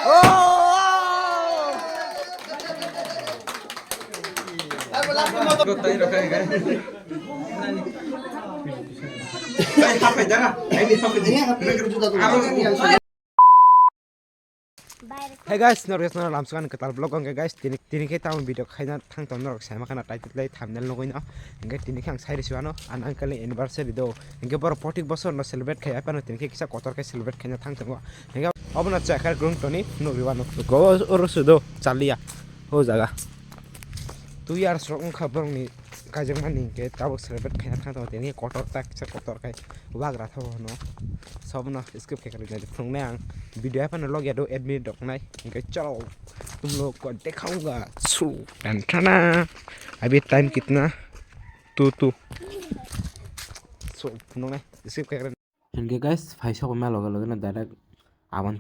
Hey guys, norges nor lamsukan ketal vlog angke guys, tini ke tamu video khaina thang tom norok sama kana title lay thumbnail no goino angke tini khang side siwano an uncle anniversary do angke bor 40 bosor no celebrate khai apano tini ke kisa kotor ke celebrate khaina thang tongo angke obna chakar grung toni no biwano go orosudo chalia ho jaga 2 years rong khabrong ni kajang mani ke tabok celebrate khaina thang tongo tini kotor tak kisa kotor kai wagra tho no सब ना skip के कर देते from ने video अपन लोग या दो admit dock नहीं इनके चलो तुम लोग को दिखाऊंगा सु टेंशना अभी टाइम कितना टू सो फ्रॉम ने स्किप के कर इनके गाइस फाइसा को मैं लोग ना direct awan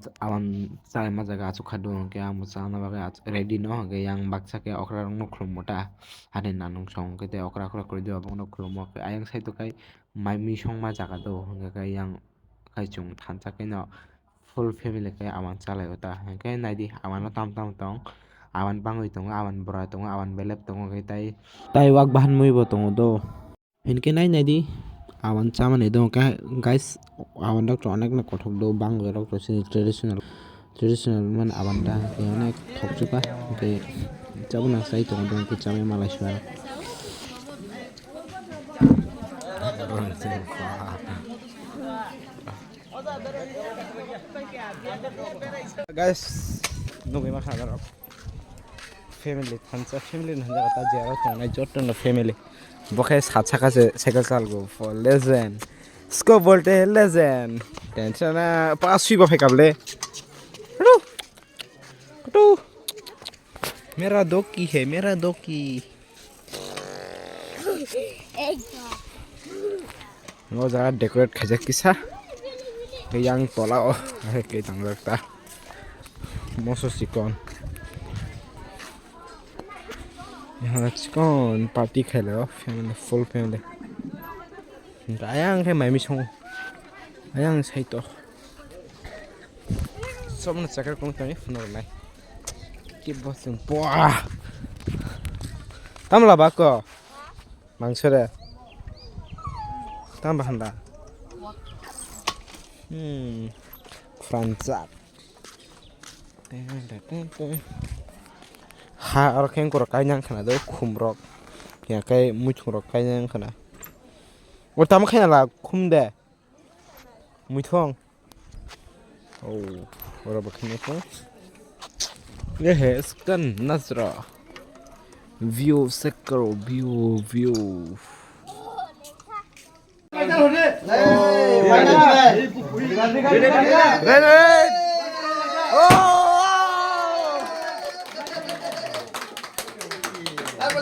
sai ma jaga chu khadu ke am cha na ba ready no ge yang baksa ke okra rong no khrum mota ane nanung song ke te okra okra kori dio bang no khrum mo ke ayang sai to kai mai mi song ma jaga do ge kai yang kai chung than cha ke no full family ke awan cha lai ota ke nai di awan no tam tong awan bangoi tong awan bra tong awan belep tong ke tai wak bahan mui bo tong do inke nai di awan chaman edo guys awan dak onek na kothok do bang rok to traditional man awan da onek thokju ka ke chabuna sai to do ke chame malai shwa guys no me khana rok family thansa family nanda ta jero to na jotto no family बखे सात सका से cycle चाल go for legend स्को बोलते legend tension ना पास भी buffet कबले to मेरा दोकी है मेरा दोकी वो जरा डेकोरेट खजक किसा yang tola oh ke tang rakta moso sikon यहाँ चिकन पार्टी खेले हो family full family ayang ke mai mi song ayang sai to सब न चकर कोन तनी फनर lai के बसन पोआ tamla ba ko mangsore tam bahanda franza ha ar keng ko kai nyang khana do khum rok ya kai muchung rok kai nyang khana o tam khana la khum de muithong oh ora ba khine ko ye he skan nazra view sekro view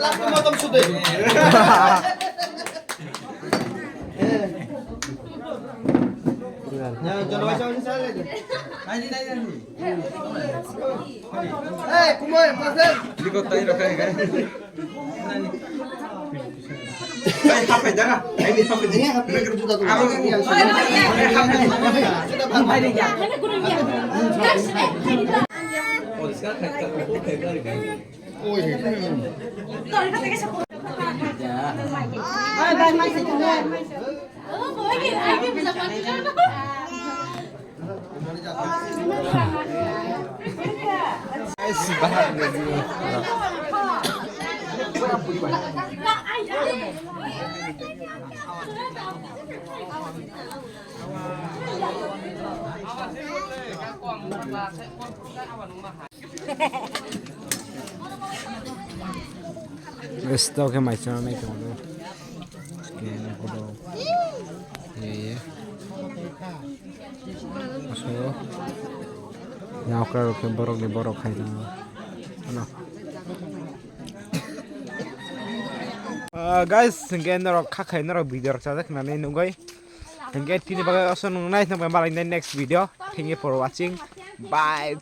Aku mau tom sudah. Ya, jangan macam ni salah je. Kumoi, pasal. Likot tayo na kayo kan. Ay, hape jangan. Ay, di hape dia. Hape kerja tu. Aku yang sudah. Hape dia. Oh, sekarang kita oh iya. Tuh, kita kasih foto. Ya. Bye bye Mas itu. Oh, boleh lagi bisa pakai. Guys, bahan lagi. Resto ke mai chana nai kono skin kodo ye so now karo ke borok khai na ano guys again ro kha khai na ro video cha dak na nei nugai again tini baga ason nai na malai next video thank you for watching bye.